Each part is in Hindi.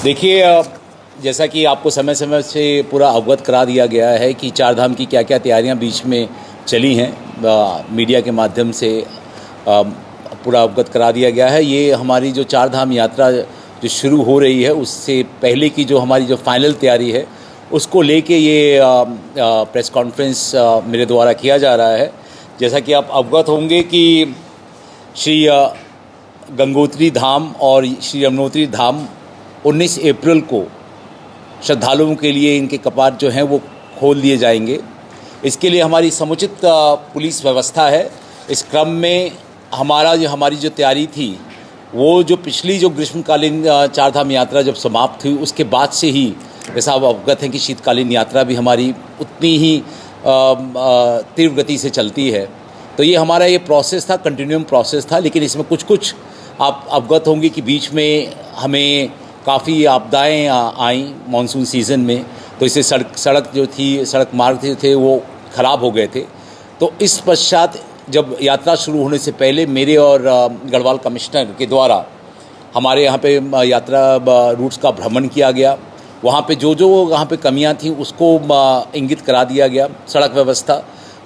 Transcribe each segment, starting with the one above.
देखिए, जैसा कि आपको समय समय से पूरा अवगत करा दिया गया है कि चार धाम की क्या क्या तैयारियां बीच में चली हैं, मीडिया के माध्यम से पूरा अवगत करा दिया गया है। ये हमारी जो चार धाम यात्रा जो शुरू हो रही है उससे पहले की जो हमारी जो फाइनल तैयारी है उसको लेके ये प्रेस कॉन्फ्रेंस मेरे द्वारा किया जा रहा है। जैसा कि आप अवगत होंगे कि श्री गंगोत्री धाम और श्री यमुनोत्री धाम 19 अप्रैल को श्रद्धालुओं के लिए इनके कपाट जो हैं वो खोल दिए जाएंगे। इसके लिए हमारी समुचित पुलिस व्यवस्था है। इस क्रम में हमारी जो तैयारी थी वो जो पिछली जो ग्रीष्मकालीन चार धाम यात्रा जब समाप्त हुई उसके बाद से ही, जैसा आप अवगत हैं कि शीतकालीन यात्रा भी हमारी उतनी ही तीव्र गति से चलती है। तो ये हमारा ये प्रोसेस था, कंटिन्यूम प्रोसेस था। लेकिन इसमें कुछ आप अवगत होंगे कि बीच में हमें काफ़ी आपदाएं आई मानसून सीज़न में, तो इससे सड़क मार्ग थे वो ख़राब हो गए थे। तो इस पश्चात जब यात्रा शुरू होने से पहले मेरे और गढ़वाल कमिश्नर के द्वारा हमारे यहाँ पे यात्रा रूट्स का भ्रमण किया गया। वहाँ पे जो वहाँ पे कमियाँ थीं उसको इंगित करा दिया गया। सड़क व्यवस्था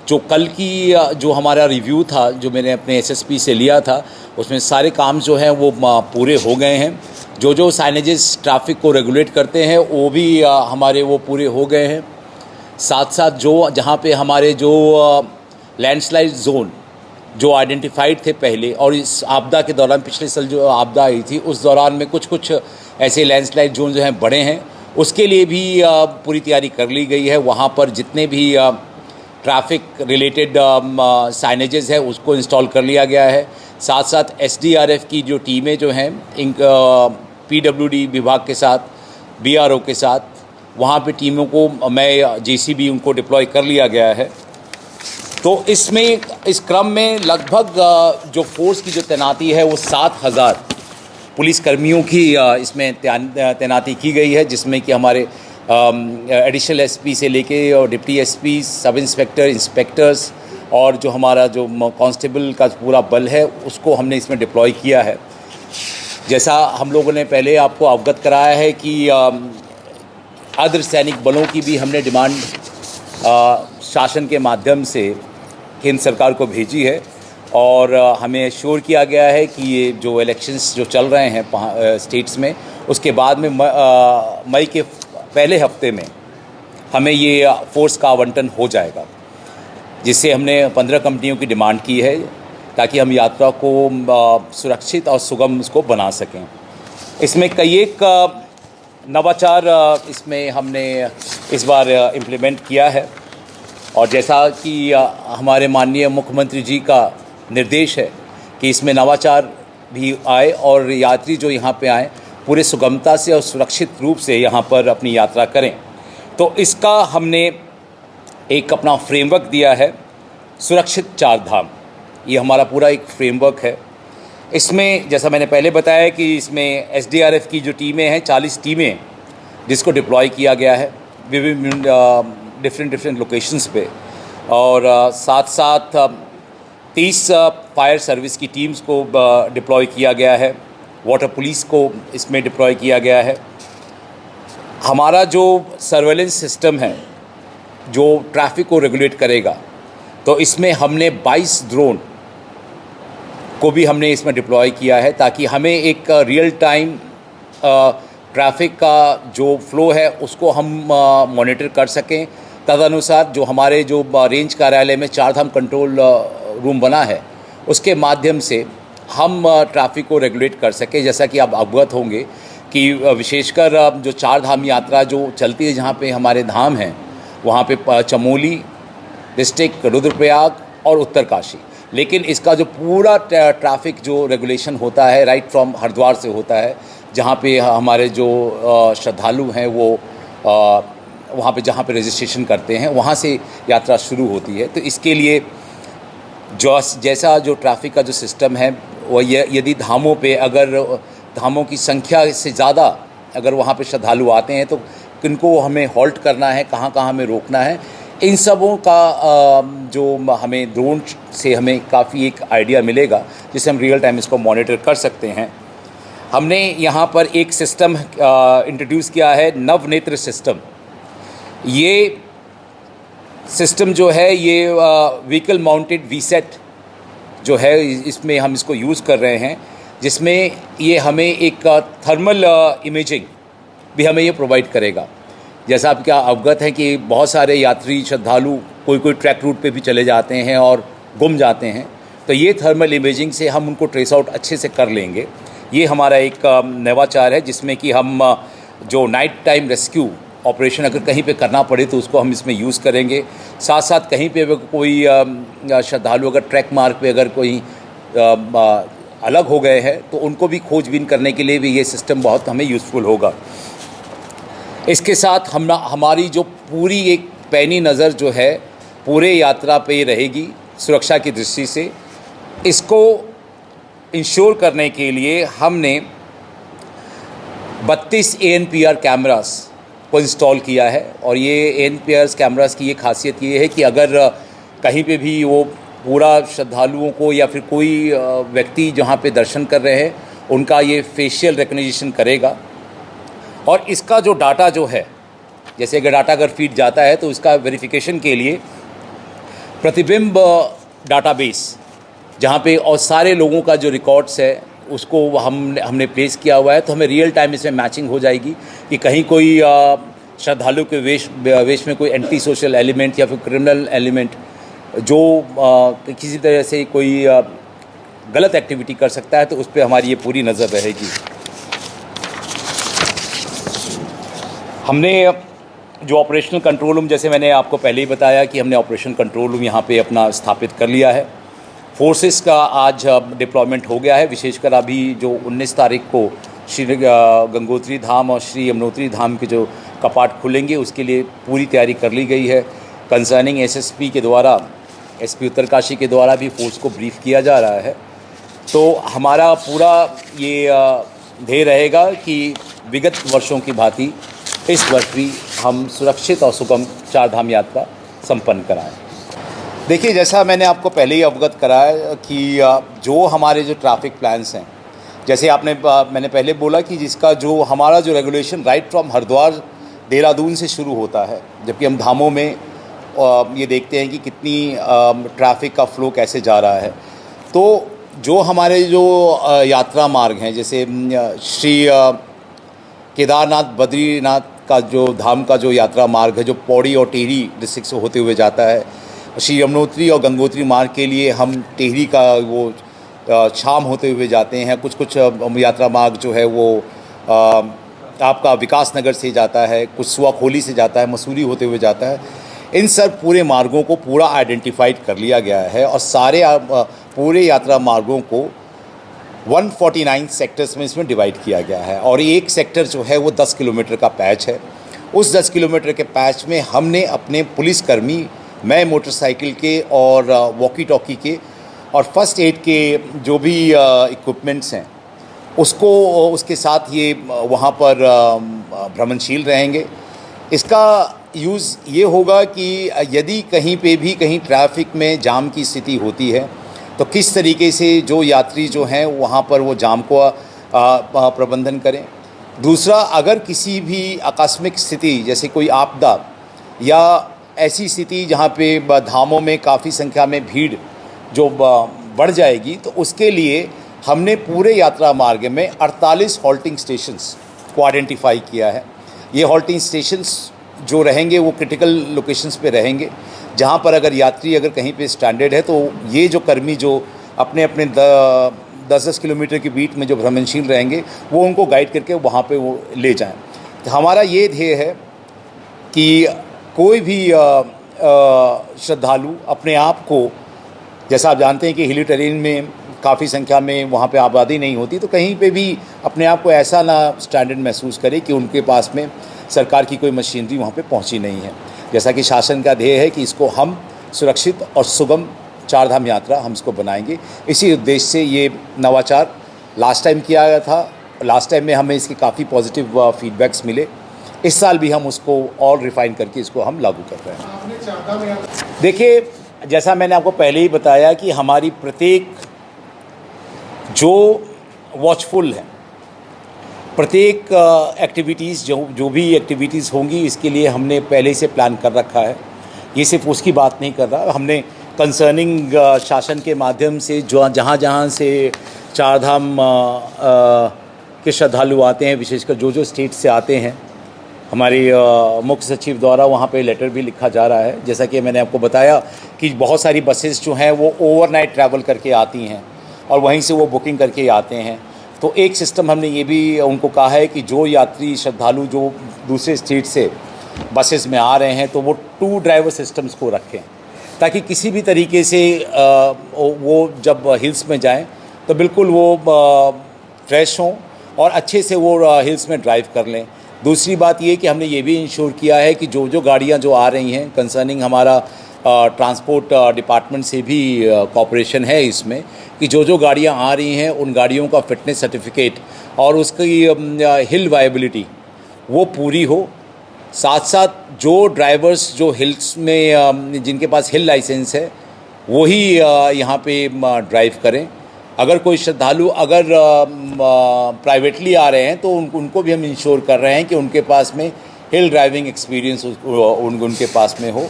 जो कल की जो हमारा रिव्यू था, जो मैंने अपने एसएसपी से लिया था, उसमें सारे काम जो हैं वो पूरे हो गए हैं। जो साइनेजेस ट्रैफिक को रेगुलेट करते हैं वो भी हमारे वो पूरे हो गए हैं। साथ साथ जहाँ पे हमारे जो लैंडस्लाइड जोन जो आइडेंटिफाइड थे पहले, और इस आपदा के दौरान पिछले साल जो आपदा आई थी उस दौरान में कुछ ऐसे लैंडस्लाइड जोन जो हैं बड़े हैं, उसके लिए भी पूरी तैयारी कर ली गई है। वहाँ पर जितने भी ट्रैफिक रिलेटेड साइनेजेस है उसको इंस्टॉल कर लिया गया है। साथ साथ एसडीआरएफ की जो टीमें जो हैं पीडब्ल्यूडी विभाग के साथ, बीआरओ के साथ, वहाँ पे टीमों को मैं जेसीबी उनको डिप्लॉय कर लिया गया है। तो इस क्रम में लगभग जो फोर्स की जो तैनाती है वो 7,000 पुलिसकर्मियों की इसमें तैनाती की गई है, जिसमें कि हमारे एडिशनल एसपी से लेके और deputy SP, sub inspector, inspectors और जो हमारा जो कांस्टेबल का पूरा बल है उसको हमने इसमें डिप्लॉय किया है। जैसा हम लोगों ने पहले आपको अवगत कराया है कि अर्धसैनिक बलों की भी हमने डिमांड शासन के माध्यम से केंद्र सरकार को भेजी है, और हमें एश्योर किया गया है कि ये जो इलेक्शंस जो चल रहे हैं स्टेट्स में, उसके बाद में मई के पहले हफ्ते में हमें ये फोर्स का आवंटन हो जाएगा, जिससे हमने 15 कंपनियों की डिमांड की है ताकि हम यात्रा को सुरक्षित और सुगम उसको बना सकें। इसमें कई एक नवाचार इसमें हमने इस बार इम्प्लीमेंट किया है, और जैसा कि हमारे माननीय मुख्यमंत्री जी का निर्देश है कि इसमें नवाचार भी आए और यात्री जो यहाँ पे आए पूरे सुगमता से और सुरक्षित रूप से यहाँ पर अपनी यात्रा करें। तो इसका हमने एक अपना फ्रेमवर्क दिया है, सुरक्षित चार धाम। ये हमारा पूरा एक फ्रेमवर्क है। इसमें जैसा मैंने पहले बताया कि इसमें एसडीआरएफ की जो टीमें हैं, 40 टीमें जिसको डिप्लॉय किया गया है विभिन्न डिफरेंट लोकेशंस पे, और साथ साथ 30 फायर सर्विस की टीम्स को डिप्लॉय किया गया है। वाटर पुलिस को इसमें डिप्लॉय किया गया है। हमारा जो सर्वेलेंस सिस्टम है जो ट्रैफिक को रेगुलेट करेगा, तो इसमें हमने 22 ड्रोन को भी हमने इसमें डिप्लॉय किया है, ताकि हमें एक रियल टाइम ट्रैफिक का जो फ्लो है उसको हम मॉनिटर कर सकें। तदनुसार जो हमारे जो रेंज कार्यालय में चार धाम कंट्रोल रूम बना है उसके माध्यम से हम ट्रैफिक को रेगुलेट कर सकें। जैसा कि आप अवगत होंगे कि विशेषकर जो चार धाम यात्रा जो चलती है, जहाँ पे हमारे धाम हैं, वहाँ पे चमोली डिस्ट्रिक्ट, रुद्रप्रयाग और उत्तरकाशी, लेकिन इसका जो पूरा ट्रैफिक जो रेगुलेशन होता है राइट फ्रॉम हरिद्वार से होता है, जहाँ पे हमारे जो श्रद्धालु हैं वो वहाँ पे जहाँ पे रजिस्ट्रेशन करते हैं वहाँ से यात्रा शुरू होती है। तो इसके लिए जैसा जो ट्रैफिक का जो सिस्टम है वो यदि धामों पे अगर धामों की संख्या से ज़्यादा अगर वहाँ पे श्रद्धालु आते हैं तो किनको हमें हॉल्ट करना है, कहाँ कहाँ हमें रोकना है, इन सबों का जो हमें ड्रोन से हमें काफ़ी एक आइडिया मिलेगा, जिससे हम रियल टाइम इसको मॉनिटर कर सकते हैं। हमने यहाँ पर एक सिस्टम इंट्रोड्यूस किया है, नवनेत्र सिस्टम। ये सिस्टम जो है ये व्हीकल माउंटेड वीसेट जो है इसमें हम इसको यूज़ कर रहे हैं, जिसमें ये हमें एक थर्मल इमेजिंग भी हमें ये प्रोवाइड करेगा। जैसा आप क्या अवगत हैं कि बहुत सारे यात्री श्रद्धालु कोई ट्रैक रूट पे भी चले जाते हैं और गुम जाते हैं, तो ये थर्मल इमेजिंग से हम उनको ट्रेस आउट अच्छे से कर लेंगे। ये हमारा एक नवाचार है, जिसमें कि हम जो नाइट टाइम रेस्क्यू ऑपरेशन अगर कहीं पे करना पड़े तो उसको हम इसमें यूज़ करेंगे। साथ साथ कहीं पे कोई श्रद्धालु अगर ट्रैक मार्ग पे अगर कोई अलग हो गए हैं तो उनको भी खोजबीन करने के लिए भी ये सिस्टम बहुत हमें यूज़फुल होगा। इसके साथ हमारी जो पूरी एक पैनी नज़र जो है पूरे यात्रा पे रहेगी सुरक्षा की दृष्टि से। इसको इंश्योर करने के लिए हमने 32 ANPR कैमरास को इंस्टॉल किया है। और ये ANPR कैमरास की ये खासियत ये है कि अगर कहीं पे भी वो पूरा श्रद्धालुओं को या फिर कोई व्यक्ति जहाँ पे दर्शन कर रहे हैं उनका ये फेशियल रिकग्निशन करेगा। और इसका जो डाटा जो है, जैसे अगर डाटा अगर फीड जाता है तो उसका वेरिफिकेशन के लिए प्रतिबिंब डाटाबेस जहाँ पे और सारे लोगों का जो रिकॉर्ड्स है उसको हमने प्लेस किया हुआ है, तो हमें रियल टाइम इसमें मैचिंग हो जाएगी कि कहीं कोई श्रद्धालु के वेश में कोई एंटी सोशल एलिमेंट या फिर क्रिमिनल एलिमेंट जो किसी तरह से कोई गलत एक्टिविटी कर सकता है तो उस पर हमारी ये पूरी नज़र रहेगी। हमने जो ऑपरेशनल कंट्रोल रूम, जैसे मैंने आपको पहले ही बताया कि हमने ऑपरेशन कंट्रोल रूम यहाँ पे अपना स्थापित कर लिया है। फोर्सेस का आज डिप्लॉयमेंट हो गया है। विशेषकर अभी जो 19 तारीख को श्री गंगोत्री धाम और श्री यमुनोत्री धाम के जो कपाट खुलेंगे उसके लिए पूरी तैयारी कर ली गई है। कंसर्निंग SSP के द्वारा, SP उत्तरकाशी के द्वारा भी फोर्स को ब्रीफ किया जा रहा है। तो हमारा पूरा ये ध्येय रहेगा कि विगत वर्षों की भांति इस वर्ष भी हम सुरक्षित और सुगम चारधाम यात्रा संपन्न कराएं। देखिए, जैसा मैंने आपको पहले ही अवगत कराया कि जो हमारे जो ट्रैफिक प्लान्स हैं, जैसे मैंने पहले बोला कि जिसका जो हमारा जो regulation right from Haridwar Dehradun से शुरू होता है, जबकि हम धामों में ये देखते हैं कि कितनी ट्रैफिक का फ़्लो कैसे जा रहा है। तो जो हमारे जो यात्रा मार्ग हैं, जैसे श्री केदारनाथ बद्रीनाथ का जो धाम का जो यात्रा मार्ग है जो पौड़ी और टिहरी डिस्ट्रिक्ट से होते हुए जाता है, श्री यमुनोत्री और गंगोत्री मार्ग के लिए हम टिहरी का वो शाम होते हुए जाते हैं। कुछ यात्रा मार्ग जो है वो आपका विकास नगर से जाता है, कुछ सुआखोली से जाता है, मसूरी होते हुए जाता है। इन सब पूरे मार्गों को पूरा आइडेंटिफाइड कर लिया गया है और सारे पूरे यात्रा मार्गों को 149 सेक्टर्स में इसमें डिवाइड किया गया है। और एक सेक्टर जो है वो 10 किलोमीटर का पैच है। उस 10 किलोमीटर के पैच में हमने अपने पुलिसकर्मी, मैं मोटरसाइकिल के और वॉकी टॉकी के और फर्स्ट एड के जो भी इक्विपमेंट्स हैं उसको उसके साथ ये वहाँ पर भ्रमणशील रहेंगे। इसका यूज़ ये होगा कि यदि कहीं पे भी कहीं ट्रैफिक में जाम की स्थिति होती है तो किस तरीके से जो यात्री जो हैं वहाँ पर वो जाम को प्रबंधन करें। दूसरा, अगर किसी भी आकस्मिक स्थिति जैसे कोई आपदा या ऐसी स्थिति जहाँ पे धामों में काफ़ी संख्या में भीड़ जो बढ़ जाएगी तो उसके लिए हमने पूरे यात्रा मार्ग में 48 हॉल्टिंग स्टेशंस को आइडेंटिफाई किया है। ये हॉल्टिंग स्टेशंस जो रहेंगे वो क्रिटिकल लोकेशंस पे रहेंगे, जहाँ पर अगर यात्री अगर कहीं पे स्टैंडर्ड है तो ये जो कर्मी जो अपने 10-10 किलोमीटर के बीच में जो भ्रमणशील रहेंगे वो उनको गाइड करके वहाँ पे वो ले जाएं। तो हमारा ये ध्येय है कि कोई भी श्रद्धालु अपने आप को, जैसा आप जानते हैं कि हिली टेरेन में काफ़ी संख्या में वहाँ पे आबादी नहीं होती, तो कहीं पे भी अपने आप को ऐसा ना स्टैंडर्ड महसूस करे कि उनके पास में सरकार की कोई मशीनरी वहाँ पे पहुँची नहीं है। जैसा कि शासन का ध्येय है कि इसको हम सुरक्षित और सुगम चारधाम यात्रा हम इसको बनाएंगे। इसी उद्देश्य से ये नवाचार लास्ट टाइम किया गया था। लास्ट टाइम में हमें इसके काफ़ी पॉजिटिव फीडबैक्स मिले। इस साल भी हम उसको और रिफ़ाइन करके इसको हम लागू कर रहे हैं। देखिए, जैसा मैंने आपको पहले ही बताया कि हमारी प्रत्येक जो वॉचफुल है प्रत्येक एक्टिविटीज़ जो भी एक्टिविटीज़ होंगी इसके लिए हमने पहले से प्लान कर रखा है। ये सिर्फ उसकी बात नहीं कर रहा, हमने कंसर्निंग शासन के माध्यम से जो जहाँ से चारधाम के श्रद्धालु आते हैं, विशेषकर जो स्टेट से आते हैं, हमारे मुख्य सचिव द्वारा वहाँ पे लेटर भी लिखा जा रहा है। जैसा कि मैंने आपको बताया कि बहुत सारी बसेस जो हैं वो ओवरनाइट ट्रैवल करके आती हैं और वहीं से वो बुकिंग करके आते हैं। तो एक सिस्टम हमने ये भी उनको कहा है कि जो यात्री श्रद्धालु जो दूसरे स्टेट से बसेस में आ रहे हैं तो वो 2 ड्राइवर सिस्टम्स को रखें, ताकि किसी भी तरीके से वो जब हिल्स में जाएं तो बिल्कुल वो फ्रेश हों और अच्छे से वो हिल्स में ड्राइव कर लें। दूसरी बात ये कि हमने ये भी इंश्योर किया है कि जो गाड़ियाँ जो आ रही हैं, कंसर्निंग हमारा ट्रांसपोर्ट डिपार्टमेंट से भी कॉपरेशन है इसमें, कि जो गाड़ियाँ आ रही हैं उन गाड़ियों का फिटनेस सर्टिफिकेट और उसकी हिल वायबिलिटी वो पूरी हो। साथ साथ जो ड्राइवर्स जो हिल्स में जिनके पास हिल लाइसेंस है वही यहाँ पे ड्राइव करें। अगर कोई श्रद्धालु अगर प्राइवेटली आ रहे हैं तो उनको भी हम इंश्योर कर रहे हैं कि उनके पास में हिल ड्राइविंग एक्सपीरियंस उनके पास में हो।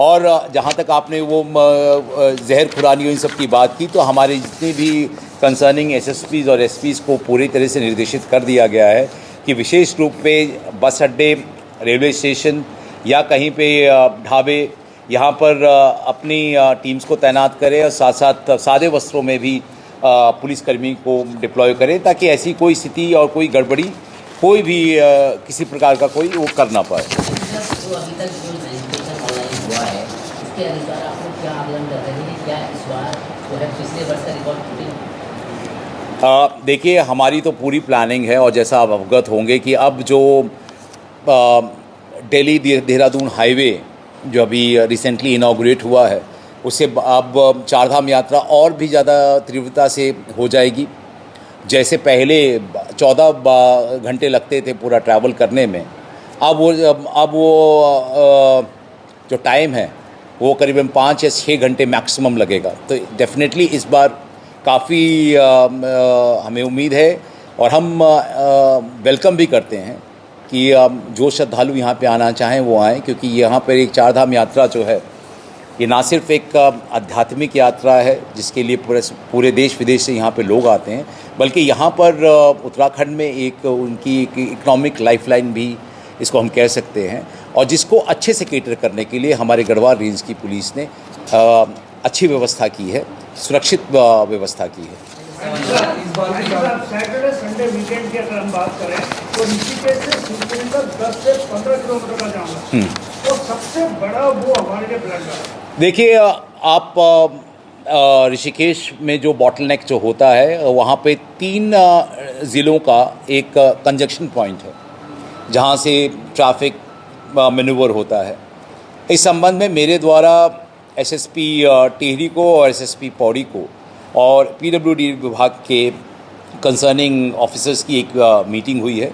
और जहाँ तक आपने वो जहर खुरानी इन सब की बात की, तो हमारे जितने भी कंसर्निंग एसएसपीज़ और एसपीज़ को पूरी तरह से निर्देशित कर दिया गया है कि विशेष रूप पे बस अड्डे, रेलवे स्टेशन या कहीं पे ढाबे, यहाँ पर अपनी टीम्स को तैनात करें और साथ साथ सादे वस्त्रों में भी पुलिसकर्मी को डिप्लॉय करें, ताकि ऐसी कोई स्थिति और कोई गड़बड़ी कोई भी किसी प्रकार का कोई वो कर ना पाए। देखिए, हमारी तो पूरी प्लानिंग है और जैसा आप अवगत होंगे कि अब जो दिल्ली देहरादून हाईवे जो अभी रिसेंटली इनॉग्रेट हुआ है, उससे अब चारधाम यात्रा और भी ज़्यादा तीव्रता से हो जाएगी। जैसे पहले 14 घंटे लगते थे पूरा ट्रैवल करने में, अब वो जो टाइम है वो करीबन 5 या 6 घंटे मैक्सिमम लगेगा। तो डेफिनेटली इस बार काफ़ी हमें उम्मीद है और हम वेलकम भी करते हैं कि जो श्रद्धालु यहाँ पे आना चाहें वो आएँ, क्योंकि यहाँ पर एक चारधाम यात्रा जो है ये ना सिर्फ एक आध्यात्मिक यात्रा है जिसके लिए पूरे देश विदेश से यहाँ पे लोग आते हैं, बल्कि यहाँ पर उत्तराखंड में एक उनकी इकोनॉमिक लाइफलाइन भी इसको हम कह सकते हैं, और जिसको अच्छे से केटर करने के लिए हमारे गढ़वाल रेंज की पुलिस ने अच्छी व्यवस्था की है, सुरक्षित व्यवस्था की है। सैटरडे संडे वीकेंड की अगर हम बात करें तो ऋषिकेश से शिवकुंड तक 10 से 15 किलोमीटर का जाम है, तो सबसे बड़ा वो हमारे लिए ब्लंडर है। देखिए, आप ऋषिकेश में जो बॉटलनेक जो होता है वहाँ पे 3 ज़िलों का एक कंजक्शन पॉइंट है जहाँ से ट्रैफिक मैन्यूवर होता है। इस संबंध में मेरे द्वारा एसएसपी टिहरी को और एसएसपी पौड़ी को और पीडब्ल्यूडी विभाग के कंसर्निंग ऑफिसर्स की एक मीटिंग हुई है।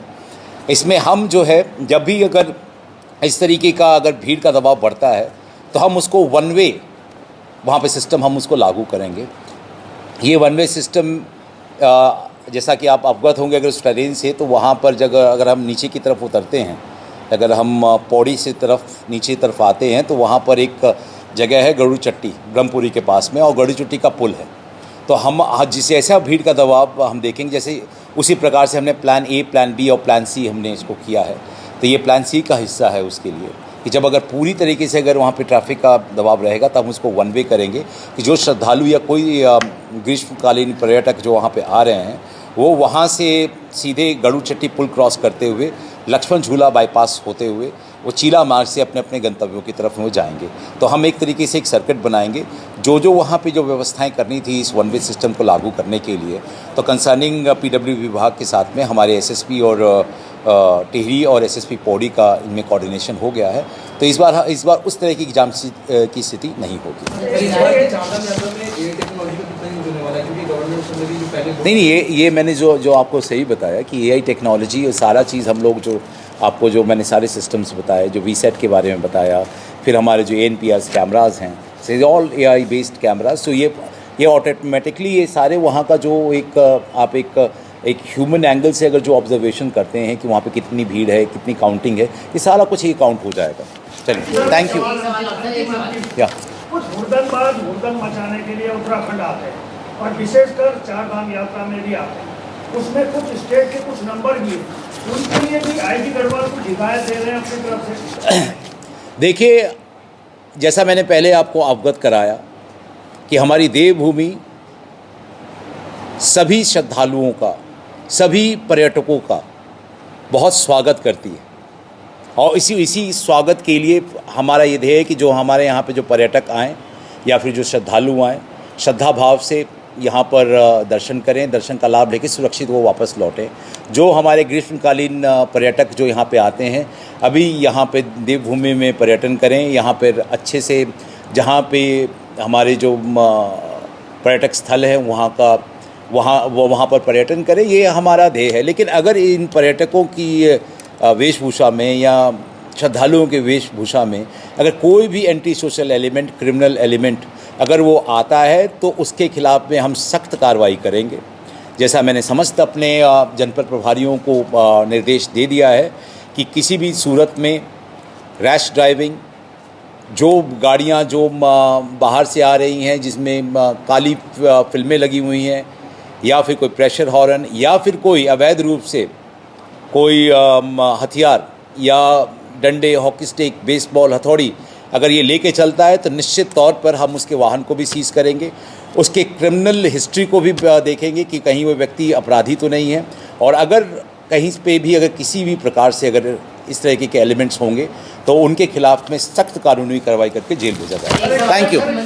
इसमें हम जो है जब भी अगर इस तरीके का अगर भीड़ का दबाव बढ़ता है तो हम उसको वन वे वहाँ पे सिस्टम हम उसको लागू करेंगे। ये वन वे सिस्टम जैसा कि आप अवगत होंगे अगर उस ट्रेन से, तो वहाँ पर जगह अगर हम नीचे की तरफ उतरते हैं, अगर हम पौड़ी से तरफ नीचे तरफ आते हैं तो वहाँ पर एक जगह है गरुड़ चट्टी, ब्रह्मपुरी के पास में, और गरुड़ चट्टी का पुल है। तो हम जिसे ऐसा भीड़ का दबाव हम देखेंगे, जैसे उसी प्रकार से हमने प्लान ए, प्लान बी और प्लान सी हमने इसको किया है। तो ये प्लान सी का हिस्सा है उसके लिए कि जब अगर पूरी तरीके से अगर वहाँ पे ट्रैफिक का दबाव रहेगा तब हम उसको वन वे करेंगे कि जो श्रद्धालु या कोई ग्रीष्मकालीन पर्यटक जो वहाँ पे आ रहे हैं वो वहाँ से सीधे गरुड़ चट्टी पुल क्रॉस करते हुए लक्ष्मण झूला बाईपास होते हुए वो चीला मार्ग से अपने अपने गंतव्यों की तरफ वो जाएंगे। तो हम एक तरीके से एक सर्किट बनाएंगे जो वहाँ पे जो व्यवस्थाएं करनी थी इस वन वे सिस्टम को लागू करने के लिए। तो कंसर्निंग पीडब्ल्यू विभाग के साथ में हमारे एसएसपी और टिहरी और एसएसपी पौड़ी का इनमें कोऑर्डिनेशन हो गया है। तो इस बार उस तरह की जाम की स्थिति नहीं होगी। नहीं, ये मैंने जो आपको सही बताया कि एआई टेक्नोलॉजी और सारा चीज़ हम लोग जो मैंने सारे सिस्टम्स बताए, जो वीसेट के बारे में बताया, फिर हमारे जो एनपीआर कैमराज हैं, से ऑल एआई बेस्ड कैमराज। तो ये ऑटोमेटिकली ये सारे वहाँ का जो एक एक ह्यूमन एंगल से अगर जो ऑब्जर्वेशन करते हैं कि वहाँ पे कितनी भीड़ है, कितनी काउंटिंग है, ये सारा कुछ ही काउंट हो जाएगा। चलिए, थैंक यू। या कुछ हुड़दंग मचाने के लिए उत्तराखंड आते हैं और विशेषकर चार धाम यात्रा में भी आते हैं। उसमें कुछ स्टेट के कुछ नंबर भी हैं, उनके लिए भी आई.जी. गढ़वाल कुछ हिदायत दे रहे हैं अपनी तरफ से। देखिए, जैसा मैंने पहले आपको अवगत कराया कि हमारी देवभूमि सभी श्रद्धालुओं का, सभी पर्यटकों का बहुत स्वागत करती है और इसी स्वागत के लिए हमारा ये ध्येय है कि जो हमारे यहाँ पे जो पर्यटक आएँ या फिर जो श्रद्धालु आएँ, श्रद्धा भाव से यहाँ पर दर्शन करें, दर्शन का लाभ लेकर सुरक्षित वो वापस लौटें। जो हमारे ग्रीष्मकालीन पर्यटक जो यहाँ पे आते हैं, अभी यहाँ पे देवभूमि में पर्यटन करें, यहाँ पर अच्छे से जहाँ पे हमारे जो पर्यटक स्थल हैं वहाँ पर पर्यटन करें, ये हमारा ध्येय है। लेकिन अगर इन पर्यटकों की वेशभूषा में या श्रद्धालुओं के वेशभूषा में अगर कोई भी anti social element, criminal element अगर वो आता है तो उसके खिलाफ में हम सख्त कार्रवाई करेंगे। जैसा मैंने समस्त अपने जनपद प्रभारियों को निर्देश दे दिया है कि किसी भी सूरत में रैश ड्राइविंग, जो गाड़ियां जो बाहर से आ रही हैं जिसमें काली फिल्में लगी हुई हैं, या फिर कोई प्रेशर हॉर्न, या फिर कोई अवैध रूप से कोई हथियार या डंडे, हॉकी स्टिक, बेसबॉल, हथौड़ी अगर ये लेके चलता है तो निश्चित तौर पर हम उसके वाहन को भी सीज़ करेंगे, उसके क्रिमिनल हिस्ट्री को भी देखेंगे कि कहीं वो व्यक्ति अपराधी तो नहीं है, और अगर कहीं पे भी अगर किसी भी प्रकार से अगर इस तरह के एलिमेंट्स होंगे तो उनके खिलाफ में सख्त कानूनी कार्रवाई करके जेल भेजा जाएगा। Thank you.